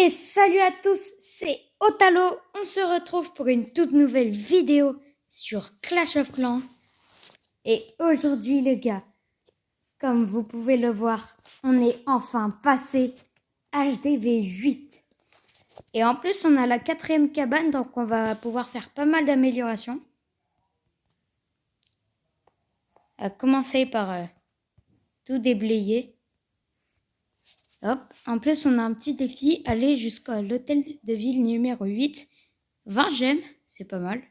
Et salut à tous, c'est Otalo. On se retrouve pour une toute nouvelle vidéo sur Clash of Clans. Et aujourd'hui les gars, comme vous pouvez le voir, on est enfin passé HDV 8. Et en plus on a la 4e cabane, donc on va pouvoir faire pas mal d'améliorations. À commencer par tout déblayer. Hop. En plus on a un petit défi, aller jusqu'à l'hôtel de ville numéro 8. 20 gemmes, c'est pas mal.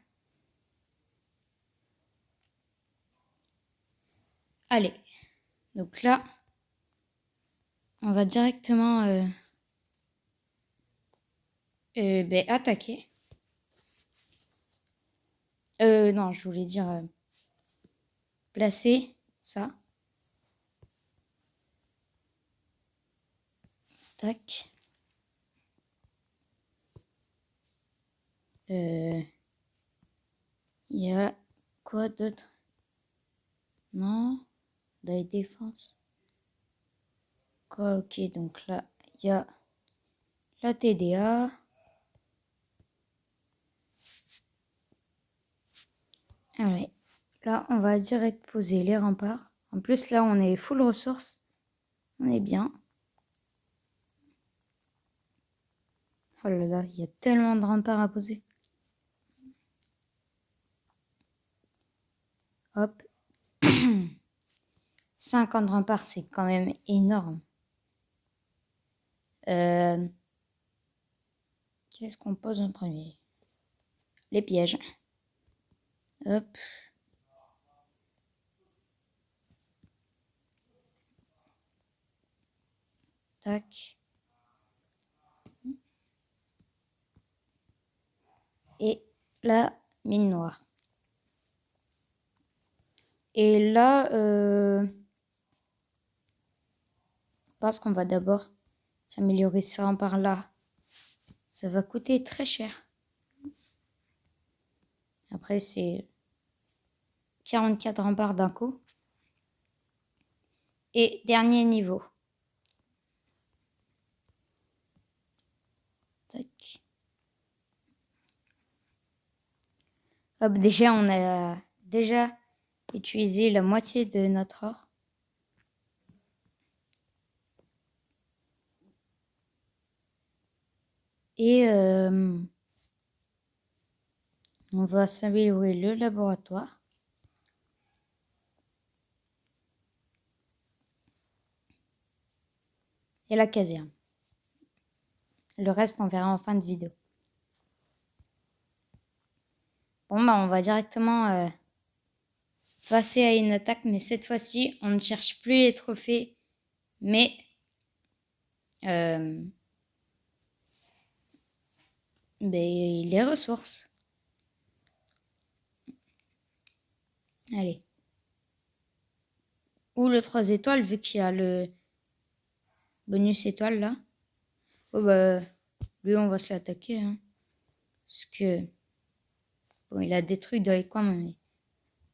Allez, donc là, on va directement attaquer. Non, je voulais dire placer ça. Tac. Il y a quoi d'autre? Non, la défense. Quoi, ok, donc là, il y a la TDA. Allez, là, on va direct poser les remparts. En plus, là, on est full ressources. On est bien. Oh là là, il y a tellement de remparts à poser. Hop. 50 remparts, c'est quand même énorme. Qu'est-ce qu'on pose en premier? Les pièges. Hop. Tac. Et la mine noire. Et là, je pense qu'on va d'abord s'améliorer ça par là. Ça va coûter très cher. Après, c'est 44 remparts d'un coup. Et dernier niveau. Tac. Hop, déjà, on a déjà utilisé la moitié de notre or. Et on va s'améliorer le laboratoire. Et la caserne. Le reste, on verra en fin de vidéo. Bon, bah, on va directement passer à une attaque, mais cette fois-ci, on ne cherche plus les trophées, mais les ressources. Allez. Ou le 3 étoiles, vu qu'il y a le bonus étoile là. Oh bah, lui, on va se l'attaquer. Hein. Parce que, bon, il a détruit dans les coins, mais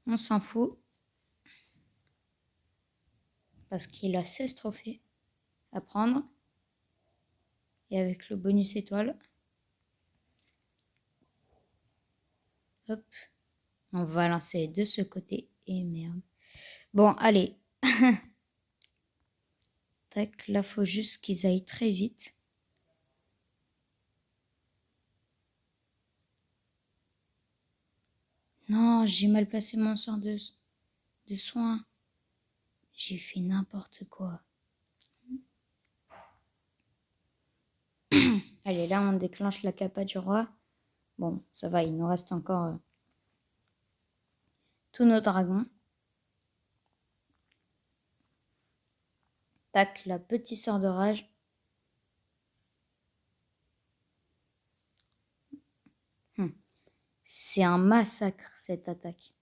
on s'en fout. Parce qu'il a 16 trophées à prendre. Et avec le bonus étoile. Hop. On va lancer de ce côté. Et merde. Bon, allez. Tac, là, faut juste qu'ils aillent très vite. Non, j'ai mal placé mon sort de soin. J'ai fait n'importe quoi. Allez, là, on déclenche la capa du roi. Bon, ça va, il nous reste encore tous nos dragons. Tac, la petite sort de rage. C'est un massacre, cette attaque.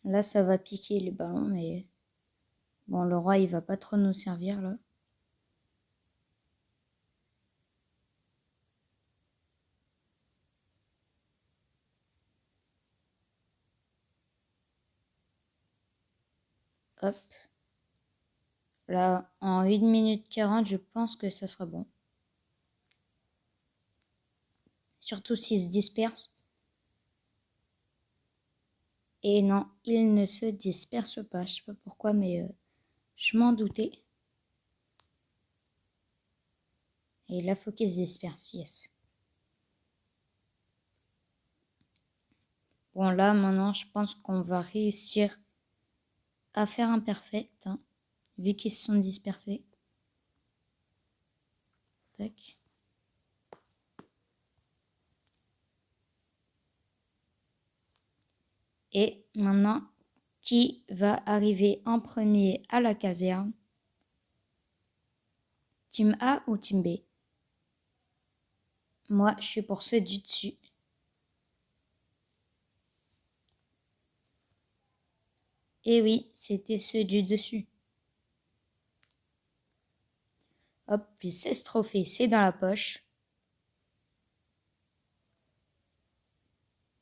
Là, ça va piquer les ballons, mais... Bon, le roi, il va pas trop nous servir, là. Hop. Là, en 1 minute 40, je pense que ça sera bon. Surtout s'il se disperse. Et non, il ne se disperse pas. Je sais pas pourquoi, mais je m'en doutais. Et là, faut qu'il se disperse, yes. Bon, là, maintenant, je pense qu'on va réussir à faire un perfect, hein, vu qu'ils se sont dispersés. Tac. Et maintenant, qui va arriver en premier à la caserne? Team A ou Team B? Moi, je suis pour ceux du dessus. Et oui, c'était ceux du dessus. Hop, puis 16 trophées, c'est dans la poche.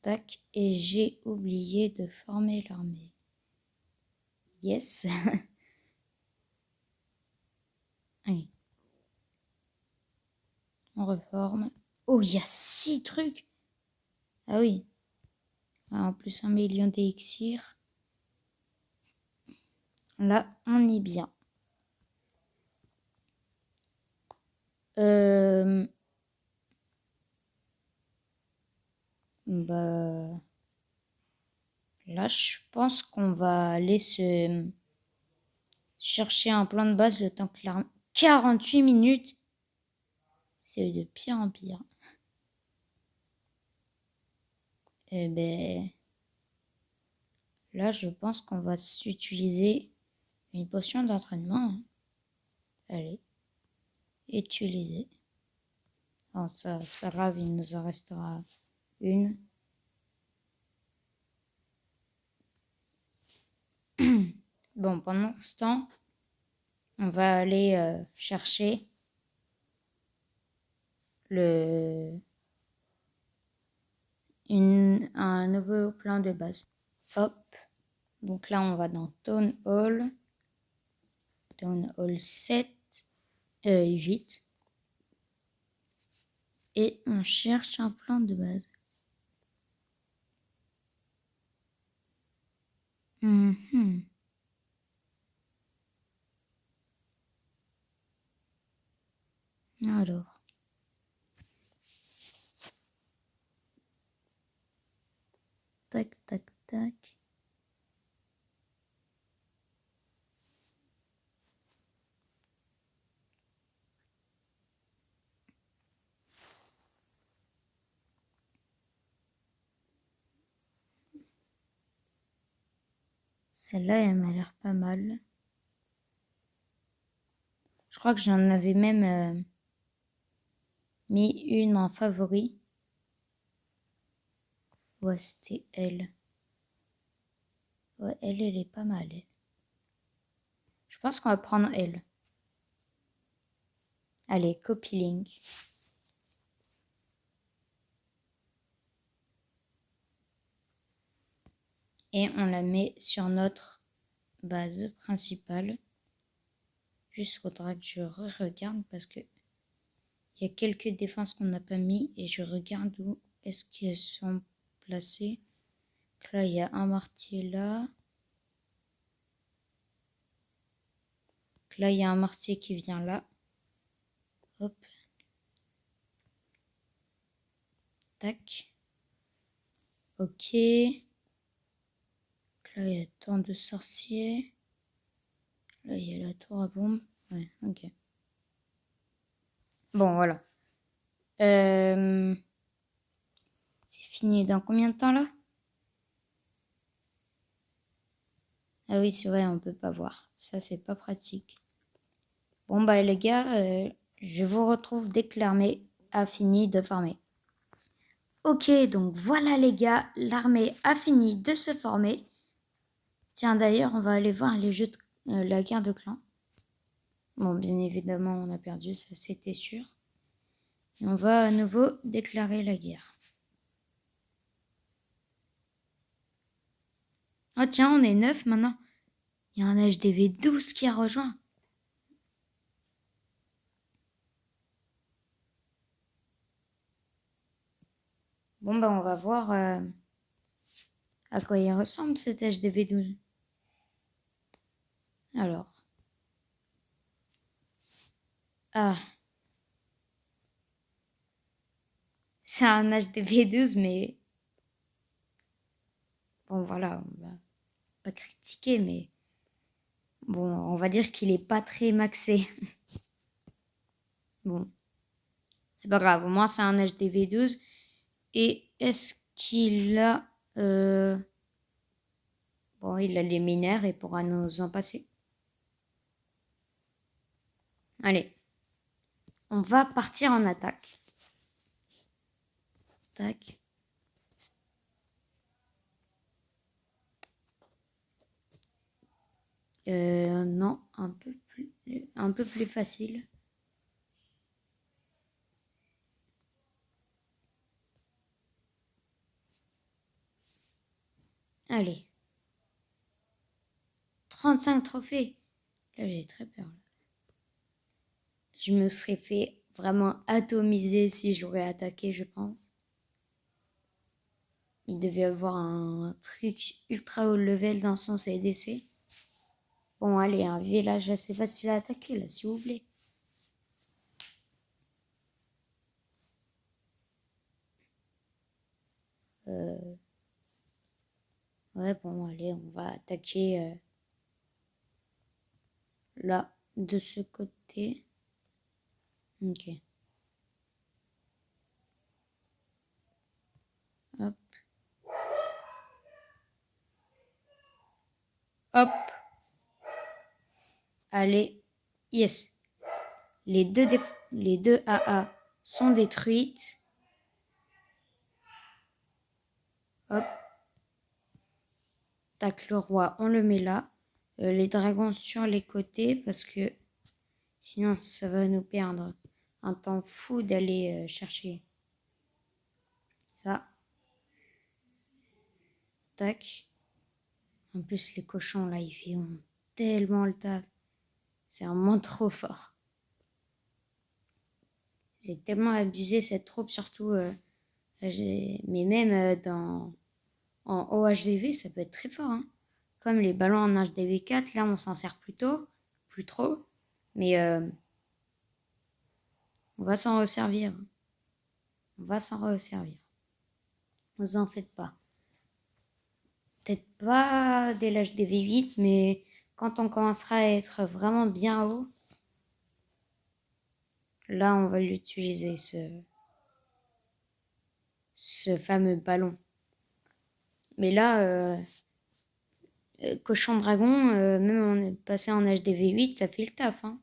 Tac, et j'ai oublié de former l'armée. Yes. Allez. On reforme. Oh, il y a 6 trucs. Ah oui. Ah, en plus, 1 million d'élixir. Là, on est bien. Bah, là, je pense qu'on va aller se chercher un plan de base le temps que 48 minutes. C'est de pire en pire. Eh ben, là, je pense qu'on va s'utiliser une potion d'entraînement. Allez, utiliser. Bon, ça, c'est pas grave, il nous en restera une. Bon, pendant ce temps, on va aller chercher un nouveau plan de base. Hop. Donc là, on va dans Town Hall. Town Hall 8. Et on cherche un plan de base. Alors. Tac, tac, tac. Celle-là, elle m'a l'air pas mal. Je crois que j'en avais même mis une en favori. Ouais, c'était elle. Ouais, elle est pas mal. Je pense qu'on va prendre elle. Allez, copy link. Et on la met sur notre base principale. Juste faudra que je regarde parce que il y a quelques défenses qu'on n'a pas mis et je regarde où est-ce qu'elles sont placées. Donc là, il y a un mortier là. Donc là, il y a un mortier qui vient là. Hop. Tac. Ok. Donc là, il y a tant de sorciers. Là, il y a la tour à bombe. Ouais, ok. Bon, voilà. C'est fini dans combien de temps là? Ah oui, c'est vrai, on peut pas voir. Ça, c'est pas pratique. Bon, bah les gars, je vous retrouve dès que l'armée a fini de former. Ok, donc voilà les gars, l'armée a fini de se former. Tiens, d'ailleurs, on va aller voir les jeux de la guerre de clans. Bon, bien évidemment, on a perdu, ça c'était sûr. Et on va à nouveau déclarer la guerre. Oh tiens, on est 9 maintenant. Il y a un HDV 12 qui a rejoint. Bon, bah, on va voir à quoi il ressemble cet HDV12. Alors. Ah. C'est un HDV12, mais... Bon, voilà, on va pas critiquer, mais... Bon, on va dire qu'il est pas très maxé. Bon. C'est pas grave, au moins c'est un HDV12. Et est-ce qu'il a... Bon, il a les mineurs et pourra nous en passer. Allez. On va partir en attaque. Tac. Non, un peu plus facile. Allez. 35 trophées. Là, j'ai très peur. Je me serais fait vraiment atomiser si j'aurais attaqué, je pense. Il devait avoir un truc ultra haut level dans son CDC. Bon, allez, un village assez facile à attaquer, là, s'il vous plaît. Ouais, bon, allez, on va attaquer là, de ce côté. Ok. Hop. Hop. Allez. Yes. Les deux AA sont détruites. Hop. Tac, le roi, on le met là. Les dragons sur les côtés parce que sinon ça va nous perdre un temps fou d'aller chercher ça. Tac. En plus les cochons là ils font tellement le taf. C'est vraiment trop fort. J'ai tellement abusé cette troupe surtout. Mais même en OHDV ça peut être très fort. Hein. Comme les ballons en HDV4 là on s'en sert plus trop. Mais on va s'en resservir. On va s'en resservir. Ne vous en faites pas. Peut-être pas dès l'âge des V8, mais quand on commencera à être vraiment bien haut, là on va l'utiliser, ce fameux ballon. Mais là, cochon dragon, même on est passé en âge des V8, ça fait le taf. Hein.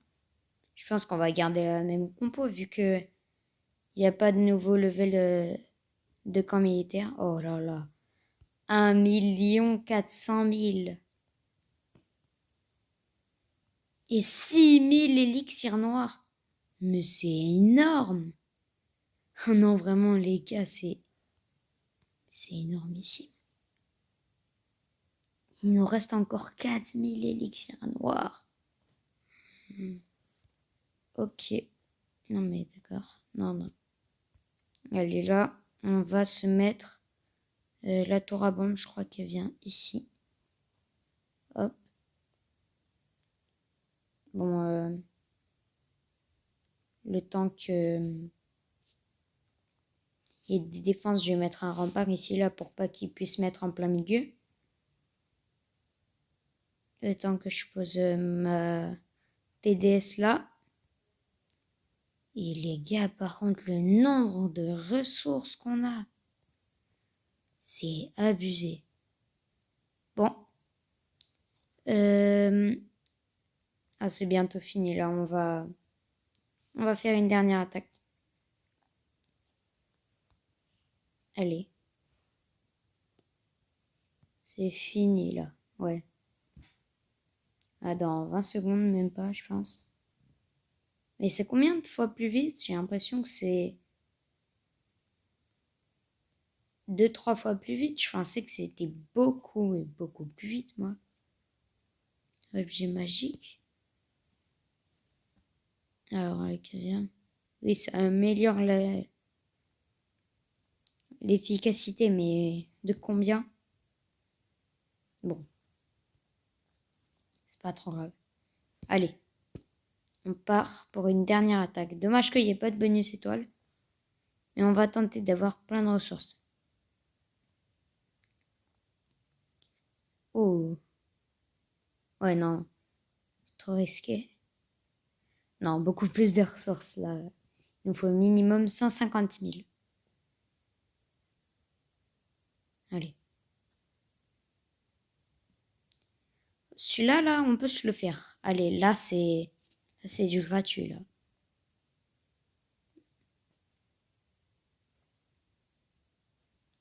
Je pense qu'on va garder la même compo vu que il n'y a pas de nouveau level de camp militaire. Oh là là. 1 400 000. Et 6000 élixirs noirs. Mais c'est énorme. Oh non, vraiment, les gars, c'est énormissime. Il nous reste encore 4000 élixirs noirs. Ok. Non, mais d'accord. Non. Allez, là, on va se mettre la tour à bombe, je crois qu'elle vient ici. Hop. Bon, le temps que... il y ait des défenses, je vais mettre un rempart ici, là, pour pas qu'il puisse mettre en plein milieu. Le temps que je pose ma TDS là. Et les gars, par contre, le nombre de ressources qu'on a, c'est abusé. Bon. Ah, c'est bientôt fini là. On va faire une dernière attaque. Allez. C'est fini là. Ouais. Ah, dans 20 secondes, même pas, je pense. Mais c'est combien de fois plus vite? J'ai l'impression que c'est 2-3 fois plus vite. Je pensais que c'était beaucoup plus vite, moi. Objet magique. Alors, la caserne. Oui, ça améliore l'efficacité, mais de combien? Bon, c'est pas trop grave. Allez, on part pour une dernière attaque. Dommage qu'il n'y ait pas de bonus étoile. Mais on va tenter d'avoir plein de ressources. Oh. Ouais, non. Trop risqué. Non, beaucoup plus de ressources là. Il nous faut minimum 150 000. Allez. Celui-là, là, on peut se le faire. Allez, là, c'est du gratuit, là.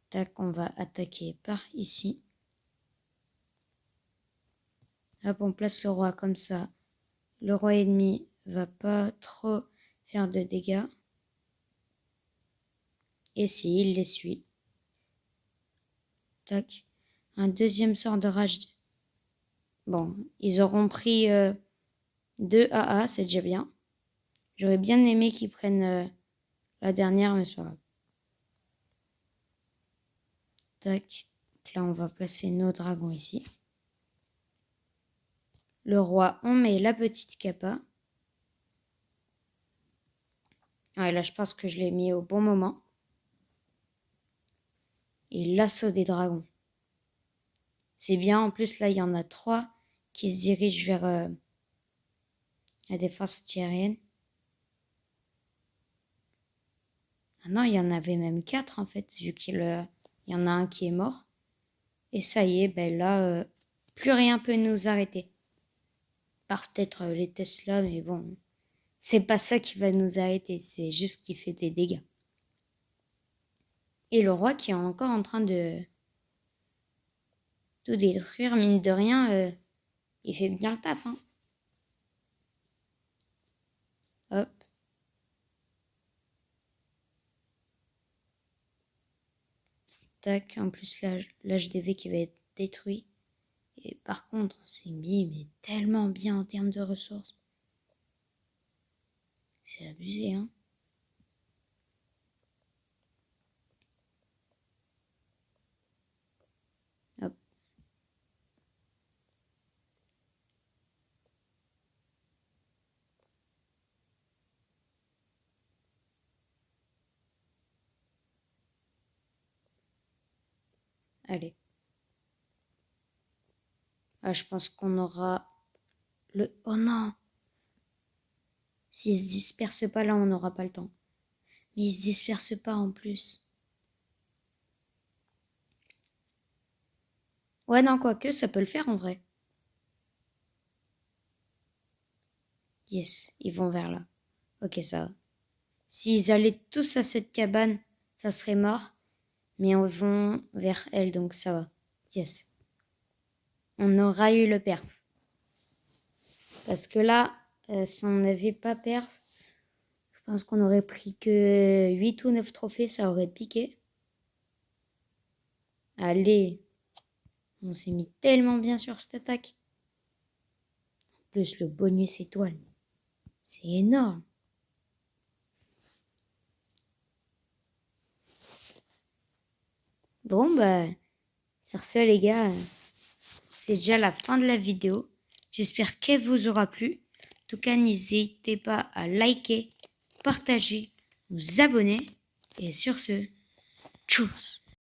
Tac, on va attaquer par ici. Hop, on place le roi comme ça. Le roi ennemi va pas trop faire de dégâts. Et si, il les suit. Tac. Un deuxième sort de rage. Bon, ils auront pris 2 AA, c'est déjà bien. J'aurais bien aimé qu'ils prennent la dernière, mais c'est pas grave. Tac. Là, on va placer nos dragons ici. Le roi, on met la petite capa. Ouais, là, je pense que je l'ai mis au bon moment. Et l'assaut des dragons. C'est bien. En plus, là, il y en a 3 qui se dirigent vers la défense antiaérienne. Ah non, il y en avait même 4, en fait, vu qu'il y en a un qui est mort. Et ça y est, ben là, plus rien peut nous arrêter. Par peut-être les Tesla, mais bon, c'est pas ça qui va nous arrêter, c'est juste qu'il fait des dégâts. Et le roi qui est encore en train de tout détruire, mine de rien, il fait bien le taf, hein. Hop. Tac, en plus l'HDV qui va être détruit. Et par contre, c'est mis mais tellement bien en termes de ressources. C'est abusé, hein. Hop. Allez. Ah, je pense qu'on aura le... Oh non! S'il se disperse pas là, on n'aura pas le temps. Mais il se disperse pas en plus. Ouais, non, quoique, ça peut le faire en vrai. Yes, ils vont vers là. Ok, ça va. S'ils allaient tous à cette cabane, ça serait mort. Mais ils vont vers elle, donc ça va. Yes. On aura eu le perf. Parce que là, si on n'avait pas perf, je pense qu'on aurait pris que 8 ou 9 trophées, ça aurait piqué. Allez. On s'est mis tellement bien sur cette attaque. En plus, le bonus étoile. C'est énorme. Bon, bah, sur ce, les gars, c'est déjà la fin de la vidéo. J'espère qu'elle vous aura plu. En tout cas, n'hésitez pas à liker, partager, vous abonner. Et sur ce, tchuss!